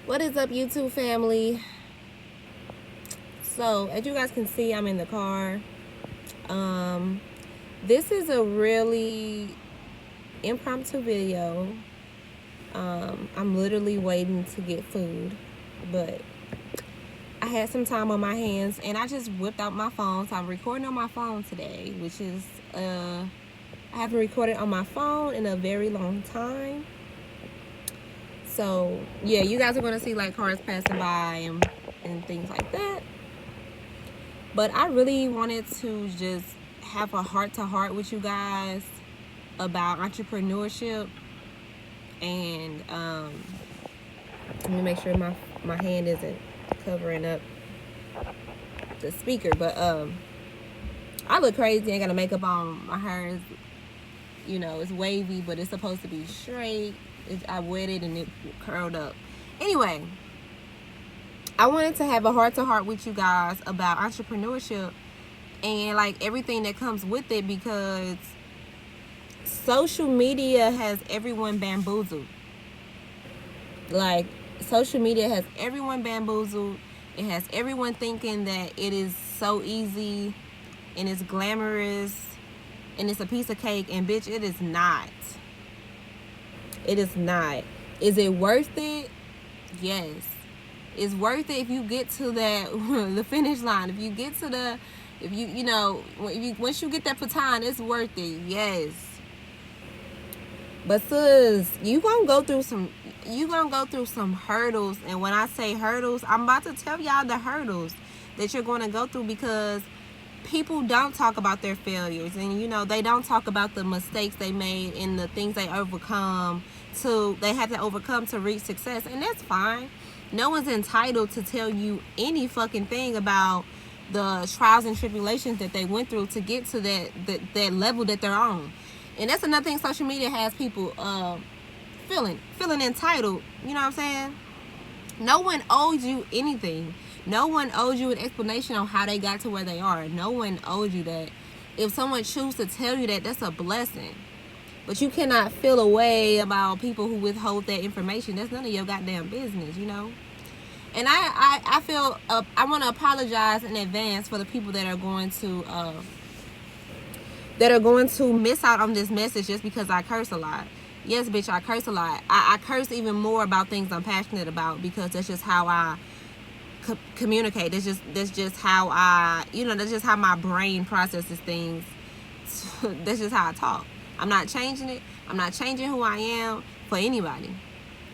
What is up, YouTube family? So as you guys can see, I'm in the car. This is a really impromptu video. I'm literally waiting to get food, but I had some time on my hands and I just whipped out my phone. So I'm recording on my phone today, which is I haven't recorded on my phone in a very long time. So yeah, you guys are gonna see like cars passing by and things like that. But I really wanted to just have a heart-to-heart with you guys about entrepreneurship. And let me make sure my hand isn't covering up the speaker. But I look crazy. I got makeup on. My hair is, it's wavy, but it's supposed to be straight. I wetted and it curled up. Anyway, I wanted to have a heart-to-heart with you guys about entrepreneurship and like everything that comes with it, because social media has everyone bamboozled. Like, social media has everyone bamboozled. It has everyone thinking that it is so easy and it's glamorous and it's a piece of cake, and bitch, it is not. It is not. Is it worth it? Yes. It's worth it if you get to that the finish line. If you get to the, once you get that baton, it's worth it. Yes. But sis, you gonna go through some hurdles. And when I say hurdles, I'm about to tell y'all the hurdles that you're going to go through, because people don't talk about their failures, and they don't talk about the mistakes they made and the things they had to overcome to reach success. And that's fine. No one's entitled to tell you any fucking thing about the trials and tribulations that they went through to get to that level that they're on. And that's another thing social media has people feeling entitled. You know what I'm saying? No one owes you anything. No one owes you an explanation on how they got to where they are. No one owes you that. If someone chooses to tell you that, that's a blessing. But you cannot feel a way about people who withhold that information. That's none of your goddamn business, And I feel I want to apologize in advance for the people that are going to miss out on this message just because I curse a lot. Yes, bitch, I curse a lot. I curse even more about things I'm passionate about, because that's just how I communicate. That's just how that's just how my brain processes things. That's just how I talk. I'm not changing it. I'm not changing who I am for anybody.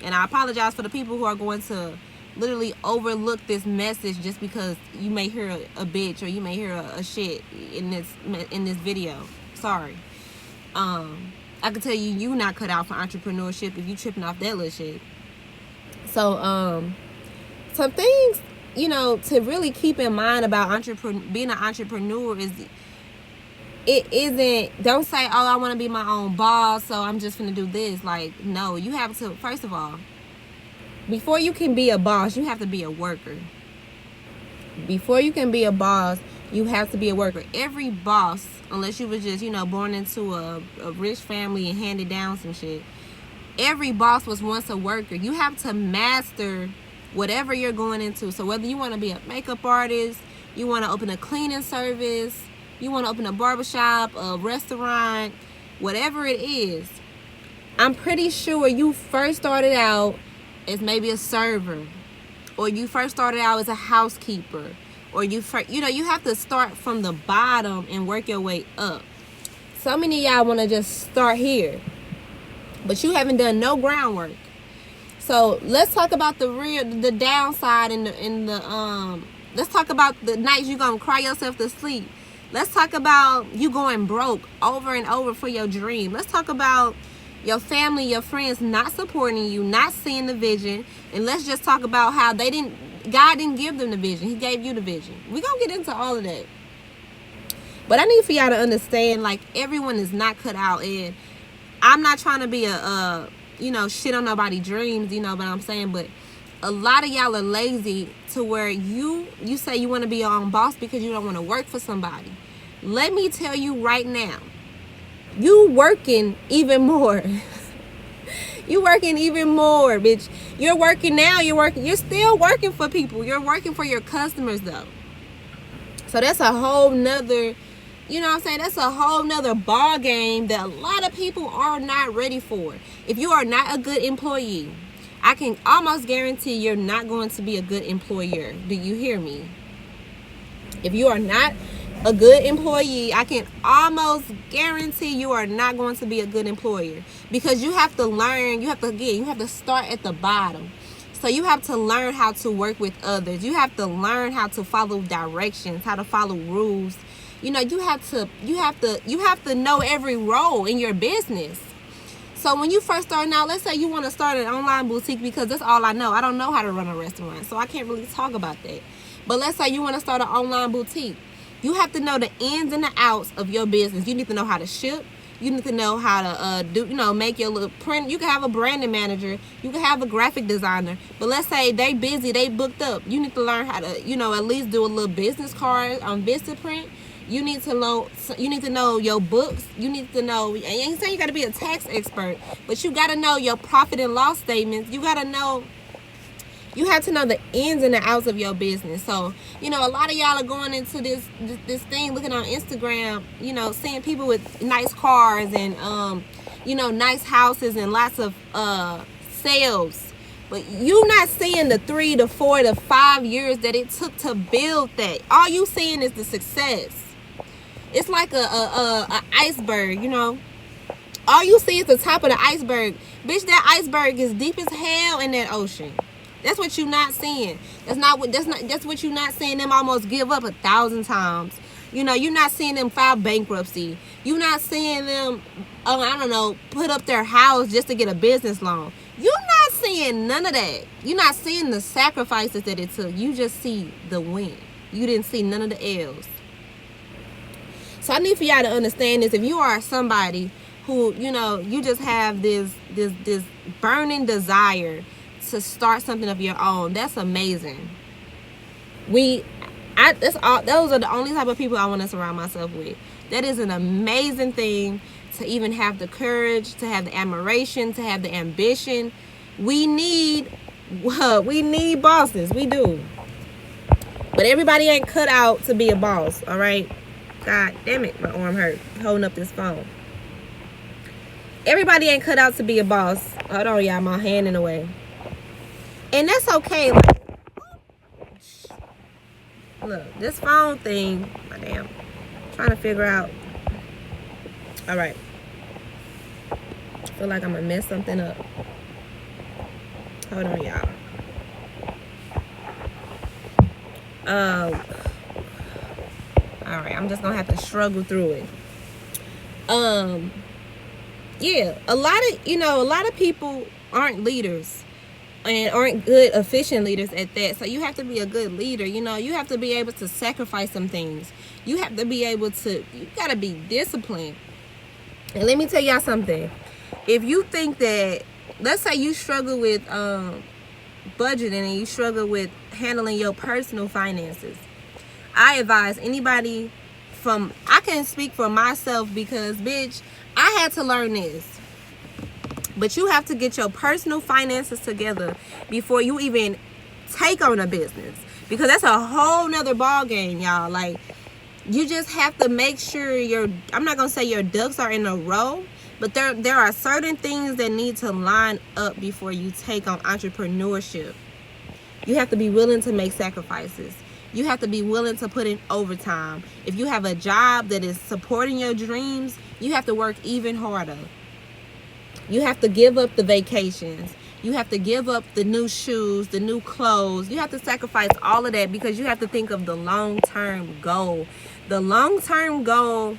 And I apologize for the people who are going to literally overlook this message just because you may hear a bitch or you may hear a shit in this video. Sorry. I can tell you not cut out for entrepreneurship if you tripping off that little shit. So some things to really keep in mind about being an entrepreneur is, don't say, oh, I want to be my own boss, so I'm just gonna do this. Like, no, you have to, first of all, before you can be a boss, you have to be a worker. Before you can be a boss, you have to be a worker. Every boss, unless you was just, born into a rich family and handed down some shit, every boss was once a worker. You have to master whatever you're going into. So whether you want to be a makeup artist, you want to open a cleaning service, you want to open a barbershop, a restaurant, whatever it is, I'm pretty sure you first started out as maybe a server, or you first started out as a housekeeper, or you have to start from the bottom and work your way up. So many of y'all want to just start here, but you haven't done no groundwork. So let's talk about the downside let's talk about the nights you're gonna cry yourself to sleep. Let's talk about you going broke over and over for your dream. Let's talk about your family, your friends not supporting you, not seeing the vision. And let's just talk about how God didn't give them the vision. He gave you the vision. We're going to get into all of that. But I need for y'all to understand, like, everyone is not cut out. And I'm not trying to be shit on nobody's dreams, what I'm saying. But a lot of y'all are lazy to where you say you want to be your own boss because you don't want to work for somebody. Let me tell you right now, you working even more. You working even more, bitch. You're working now. You're still working for people. You're working for your customers, though. So that's a whole nother, you know what I'm saying? That's a whole nother ball game that a lot of people are not ready for. If you are not a good employee, I can almost guarantee you're not going to be a good employer. Do you hear me? If you are not a good employee, I can almost guarantee you are not going to be a good employer, because you have to learn, you have to start at the bottom. So you have to learn how to work with others. You have to learn how to follow directions, how to follow rules. You know, you have to know every role in your business. So when you first start out, let's say you want to start an online boutique, because that's all I know. I don't know how to run a restaurant, so I can't really talk about that. But let's say you want to start an online boutique. You have to know the ins and the outs of your business. You need to know how to ship. You need to know how to make your little print. You can have a branding manager. You can have a graphic designer. But let's say they busy, they booked up. You need to learn how to, at least do a little business card on Vistaprint. You need to know your books. You need to know, I ain't saying you got to be a tax expert, but you got to know your profit and loss statements. You have to know the ins and the outs of your business. So, a lot of y'all are going into this thing, looking on Instagram, seeing people with nice cars and, nice houses and lots of sales. But you not seeing the 3 to 4 to 5 years that it took to build that. All you seeing is the success. It's like a iceberg, All you see is the top of the iceberg. Bitch, that iceberg is deep as hell in that ocean. That's what you're not seeing. That's what you're not seeing them almost give up 1,000 times. You're not seeing them file bankruptcy. You're not seeing them, put up their house just to get a business loan. You're not seeing none of that. You're not seeing the sacrifices that it took. You just see the win. You didn't see none of the L's. So I need for y'all to understand this. If you are somebody who, you just have this burning desire to start something of your own, that's amazing. Those are the only type of people I want to surround myself with. That is an amazing thing, to even have the courage, to have the admiration, to have the ambition. We need bosses. We do. But everybody ain't cut out to be a boss, all right? God damn it, my arm hurt holding up this phone. Everybody ain't cut out to be a boss. Hold on, y'all, my hand in the way. And that's okay. Look, this phone thing, damn, trying to figure out. All right. I feel like I'm gonna mess something up. Hold on, y'all. All right, I'm just gonna have to struggle through it. Yeah, a lot of people aren't leaders. And aren't good, efficient leaders at that. So you have to be a good leader. You have to be able to sacrifice some things. You have to be able to, you got to be disciplined. And let me tell y'all something. If you think that, let's say you struggle with budgeting and you struggle with handling your personal finances, I advise anybody I can speak for myself, because, bitch, I had to learn this. But you have to get your personal finances together before you even take on a business, because that's a whole nother ball game, y'all. Like, you just have to make sure I'm not gonna say your ducks are in a row, but there are certain things that need to line up before you take on entrepreneurship. You have to be willing to make sacrifices. You have to be willing to put in overtime. If you have a job that is supporting your dreams, you have to work even harder. You have to give up the vacations. You have to give up the new shoes, the new clothes. You have to sacrifice all of that, because you have to think of the long-term goal. The long-term goal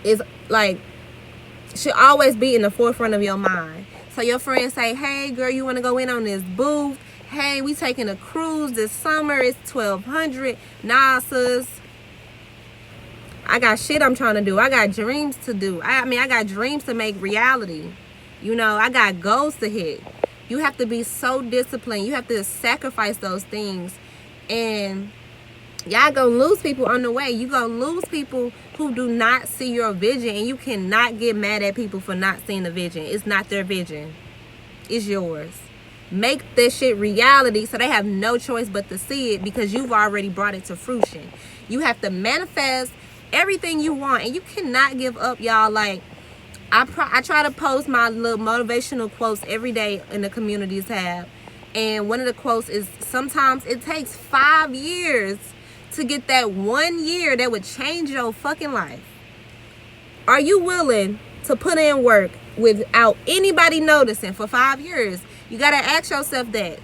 is should always be in the forefront of your mind. So your friends say, hey, girl, you want to go in on this booth? Hey, we taking a cruise this summer. It's $1,200. Nah, sis. I got shit I'm trying to do. I got dreams to do. I got dreams to make reality. I got goals to hit. You have to be so disciplined. You have to sacrifice those things. And y'all gonna lose people on the way. You gonna lose people who do not see your vision. And you cannot get mad at people for not seeing the vision. It's not their vision. is yours. Make this shit reality so they have no choice but to see it, because you've already brought it to fruition. You have to manifest everything you want, and you cannot give up, y'all. Like, I try to post my little motivational quotes every day in the community tab. And one of the quotes is, sometimes it takes 5 years to get that 1 year that would change your fucking life. Are you willing to put in work without anybody noticing for 5 years? You got to ask yourself that.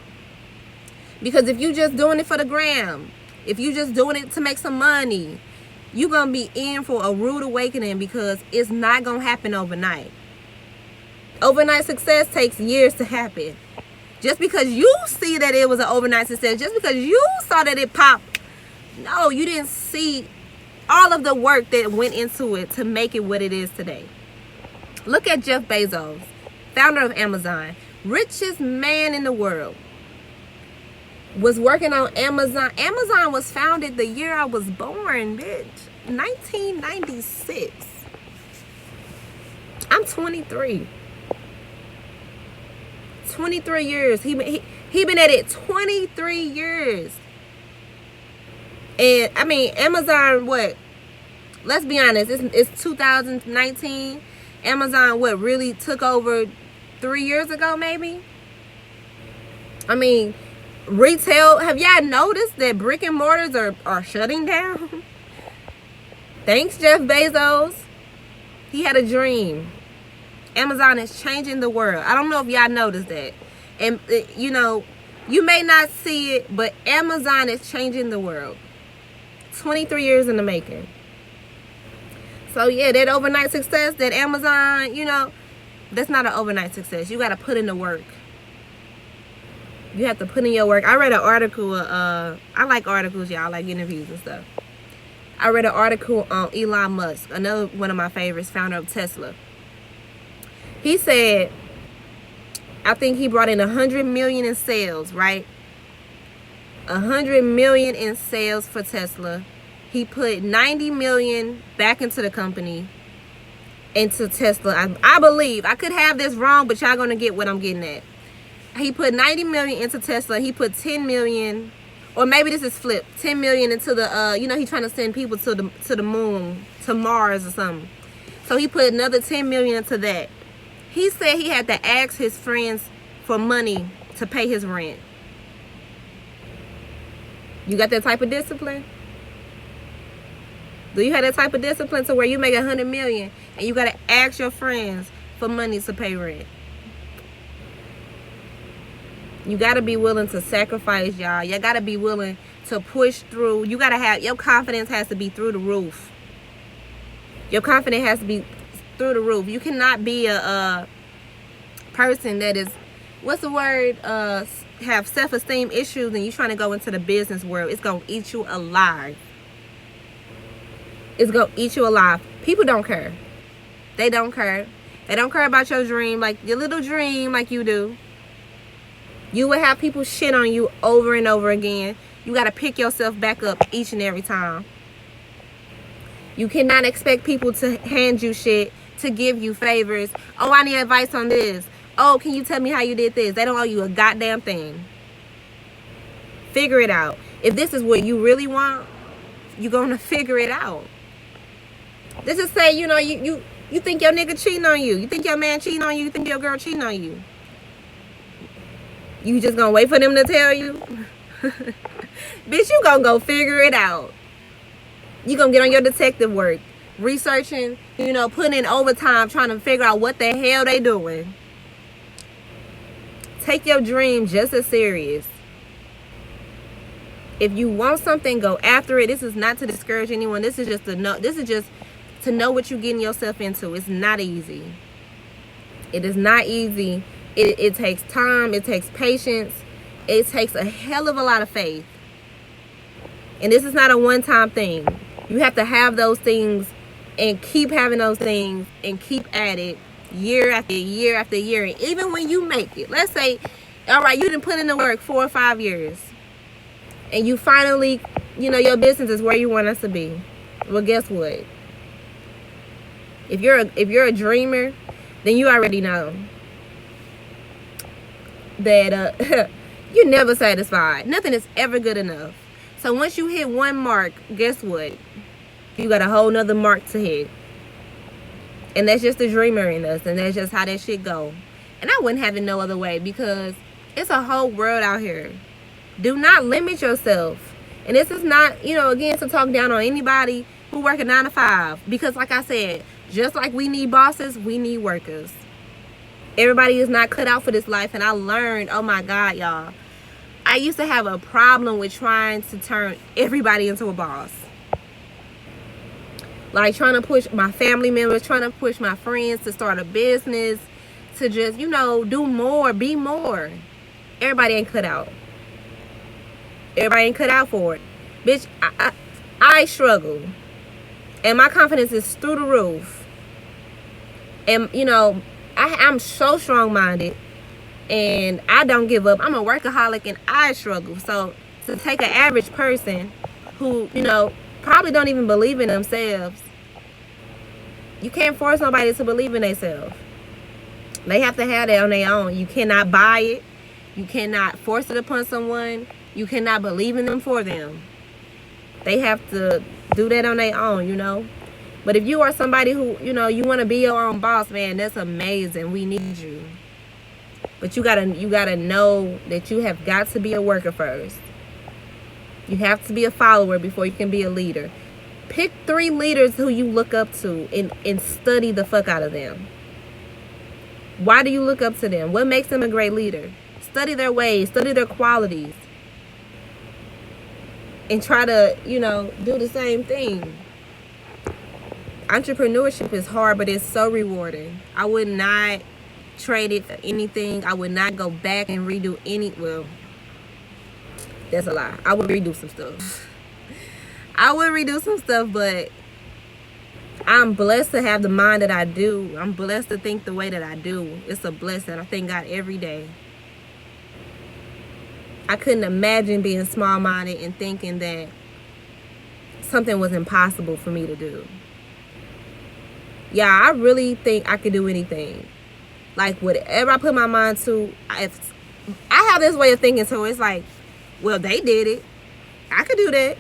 Because if you just doing it for the gram, if you just doing it to make some money, you're going to be in for a rude awakening, because it's not going to happen overnight. Overnight success takes years to happen. Just because you see that it was an overnight success, just because you saw that it popped, no, you didn't see all of the work that went into it to make it what it is today. Look at Jeff Bezos, founder of Amazon, richest man in the world. Was working on Amazon. Amazon was founded the year I was born, bitch. 1996. I'm 23. 23 years. He been at it 23 years. And I mean, Amazon, what? Let's be honest. It's 2019. Amazon, what, really took over 3 years ago, maybe? I mean, retail, have y'all noticed that brick and mortars are shutting down? Thanks, Jeff Bezos. He had a dream. Amazon is changing the world. I don't know if y'all noticed that. And, you know, you may not see it, but Amazon is changing the world. 23 years in the making. So, yeah, that overnight success, that Amazon, you know, that's not an overnight success. You got to put in the work. You have to put in your work. I read an article. I like articles, y'all. I like interviews and stuff. I read an article on Elon Musk, another one of my favorites, founder of Tesla. He said, I think he brought in 100 million in sales, right? 100 million in sales for Tesla. He put 90 million back into the company, into Tesla. I believe, I could have this wrong, but y'all gonna get what I'm getting at. He put 90 million into Tesla. He put 10 million, or maybe this is flipped, 10 million into the, you know, he's trying to send people to the moon, to Mars or something. So he put another 10 million into that. He said he had to ask his friends for money to pay his rent. You got that type of discipline? Do you have that type of discipline to where you make 100 million and you got to ask your friends for money to pay rent? You got to be willing to sacrifice, y'all. You got to be willing to push through. You got to have, your confidence has to be through the roof. Your confidence has to be through the roof. You cannot be a person that is, what's the word, have self-esteem issues and you trying to go into the business world. It's going to eat you alive. It's going to eat you alive. People don't care. They don't care. They don't care about your dream, like your little dream, like you do. You will have people shit on you over and over again. You got to pick yourself back up each and every time. You cannot expect people to hand you shit, to give you favors. Oh, I need advice on this. Oh, can you tell me how you did this? They don't owe you a goddamn thing. Figure it out. If this is what you really want, you're going to figure it out. Let's just say, you know, you think your nigga cheating on you. You think your man cheating on you. You think your girl cheating on you. You just going to wait for them to tell you? Bitch, you going to go figure it out. You going to get on your detective work. Researching, you know, putting in overtime, trying to figure out what the hell they doing. Take your dream just as serious. If you want something, go after it. This is not to discourage anyone. This is just to know. This is just to know what you're getting yourself into. It's not easy. It is not easy. It takes time. It takes patience. It takes a hell of a lot of faith. And this is not a one-time thing. You have to have those things and keep having those things and keep at it year after year after year. And even when you make it, let's say, all right, you didn't put in the work 4 or 5 years. And you finally, you know, your business is where you want us to be. Well, guess what? If you're a dreamer, then you already know. that you're never satisfied. Nothing is ever good enough. So once you hit one mark, guess what? You got a whole nother mark to hit. And that's just the dreamer in us, and that's just how that shit go. And I wouldn't have it no other way, because it's a whole world out here. Do not limit yourself. And this is not, again, to talk down on anybody who work a 9 to 5. Because like I said, just like we need bosses, we need workers. Everybody is not cut out for this life. And I learned, oh my God, y'all, I used to have a problem with trying to turn everybody into a boss. Like trying to push my family members, trying to push my friends to start a business, to just, do more, be more. Everybody ain't cut out. Everybody ain't cut out for it. Bitch, I struggle. And my confidence is through the roof. And, I'm so strong-minded. And I don't give up. I'm a workaholic and I struggle. So to take an average person who, probably don't even believe in themselves, you can't force nobody to believe in themselves. They have to have that on their own. You cannot buy it. You cannot force it upon someone. You cannot believe in them for them. They have to do that on their own, But if you are somebody who, you want to be your own boss, man, that's amazing. We need you. But you gotta know that you have got to be a worker first. You have to be a follower before you can be a leader. Pick 3 leaders who you look up to and study the fuck out of them. Why do you look up to them? What makes them a great leader? Study their ways, study their qualities. And try to, do the same thing. Entrepreneurship is hard, but it's so rewarding. I would not trade it for anything. I would not go back and redo well, that's a lie. I would redo some stuff. But I'm blessed to have the mind that I do. I'm blessed to think the way that I do. It's a blessing. I thank God every day. I couldn't imagine being small-minded and thinking that something was impossible for me to do. Yeah, I really think I could do anything. Like, whatever I put my mind to, I have this way of thinking, so it's like, well, they did it. I could do that.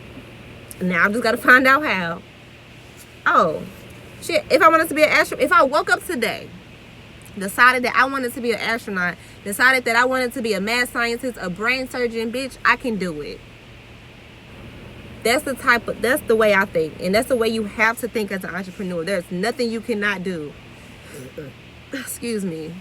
Now I just got to find out how. Oh, shit. If I wanted to be an astronaut, if I woke up today, decided that I wanted to be an astronaut, decided that I wanted to be a mad scientist, a brain surgeon, bitch, I can do it. That's the way I think. And that's the way you have to think as an entrepreneur. There's nothing you cannot do. Excuse me.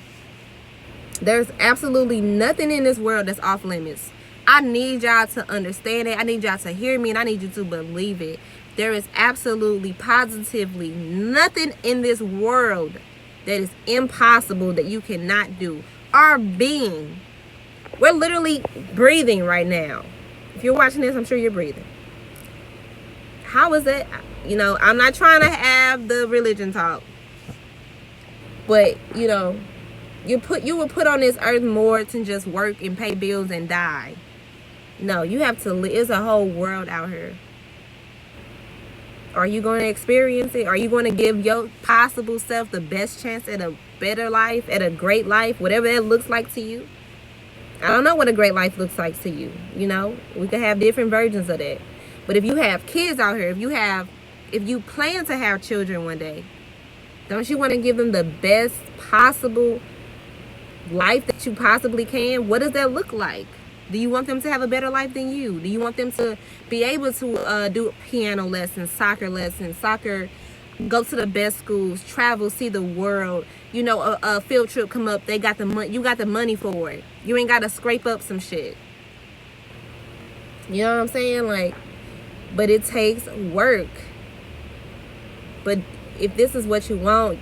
There's absolutely nothing in this world that's off limits. I need y'all to understand it. I need y'all to hear me, and I need you to believe it. There is absolutely, positively nothing in this world that is impossible that you cannot do. Our being. We're literally breathing right now. If you're watching this, I'm sure you're breathing. How is that? I'm not trying to have the religion talk. But, you were put on this earth more to just work and pay bills and die. No, you have to live. There's a whole world out here. Are you going to experience it? Are you going to give your possible self the best chance at a better life, at a great life, whatever that looks like to you? I don't know what a great life looks like to you. We could have different versions of that. But if you have kids out here, if you plan to have children one day, don't you want to give them the best possible life that you possibly can? What does that look like? Do you want them to have a better life than you? Do you want them to be able to do piano lessons, soccer, go to the best schools, travel, see the world? A field trip come up, they got the money. You got the money for it. You ain't got to scrape up some shit. You know what I'm saying? But it takes work. But if this is what you want,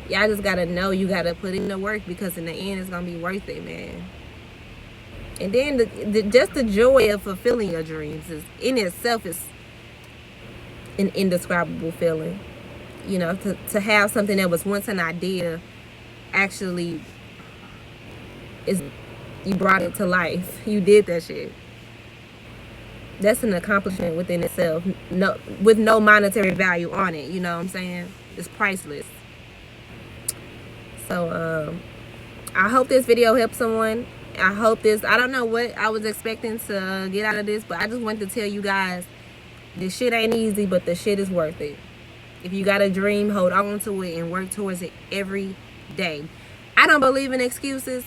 y'all just gotta know you gotta put in the work, because in the end it's gonna be worth it, man. And then just the joy of fulfilling your dreams is in itself is an indescribable feeling. To have something that was once an idea actually is, you brought it to life. You did that shit. That's an accomplishment within itself. With no monetary value on it. You know what I'm saying? It's priceless. So I hope this video helps someone. I hope this, I don't know what I was expecting to get out of this, but I just wanted to tell you guys, this shit ain't easy, but the shit is worth it. If you got a dream, hold on to it and work towards it every day. I don't believe in excuses.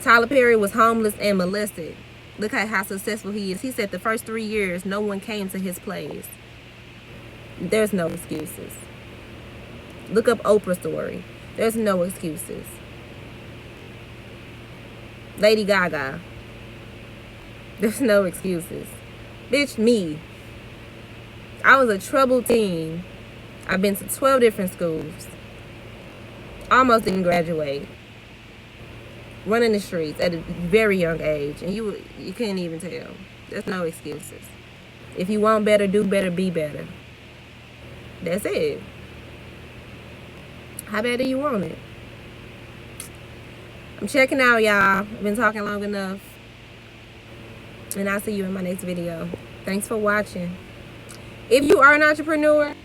Tyler Perry was homeless and molested. Look at how successful he is. He said the first 3 years, no one came to his plays. There's no excuses. Look up Oprah's story. There's no excuses. Lady Gaga. There's no excuses. Bitch, me. I was a troubled teen. I've been to 12 different schools. Almost didn't graduate. Running the streets at a very young age. And you couldn't even tell. There's no excuses. If you want better, do better, be better. That's it. How bad do you want it? I'm checking out, y'all. I've been talking long enough. And I'll see you in my next video. Thanks for watching. If you are an entrepreneur,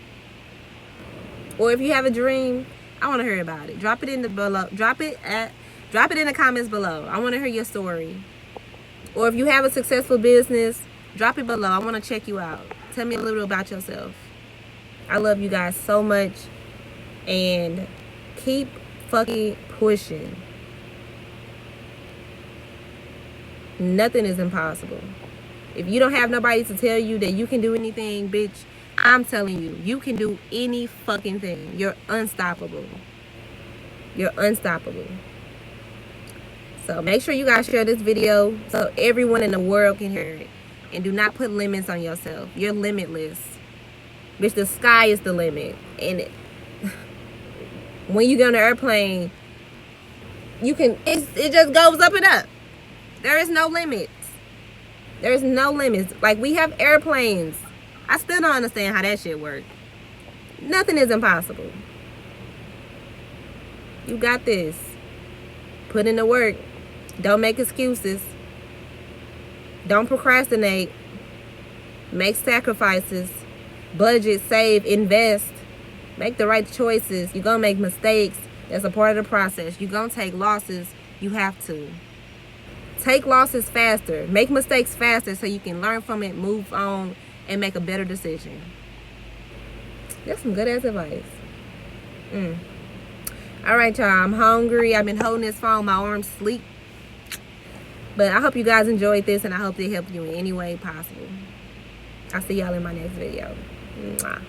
or if you have a dream, I want to hear about it. Drop it in the below. Drop it in the comments below. I want to hear your story. Or if you have a successful business, drop it below. I want to check you out. Tell me a little bit about yourself. I love you guys so much. And keep fucking pushing. Nothing is impossible. If you don't have nobody to tell you that you can do anything, bitch, I'm telling you, you can do any fucking thing. You're unstoppable. You're unstoppable. So make sure you guys share this video so everyone in the world can hear it. And do not put limits on yourself. You're limitless. Bitch, the sky is the limit. And when you get on the airplane, it just goes up and up. There is no limits. There is no limits. Like, we have airplanes. I still don't understand how that shit works. Nothing is impossible. You got this. Put in the work. Don't make excuses. Don't procrastinate. Make sacrifices. Budget, save, invest. Make the right choices. You're going to make mistakes. That's a part of the process. You're going to take losses. You have to. Take losses faster. Make mistakes faster so you can learn from it, move on, and make a better decision. That's some good ass advice. Alright, y'all. I'm hungry. I've been holding this phone. My arms sleep. But I hope you guys enjoyed this, and I hope they helped you in any way possible. I'll see y'all in my next video. Mwah.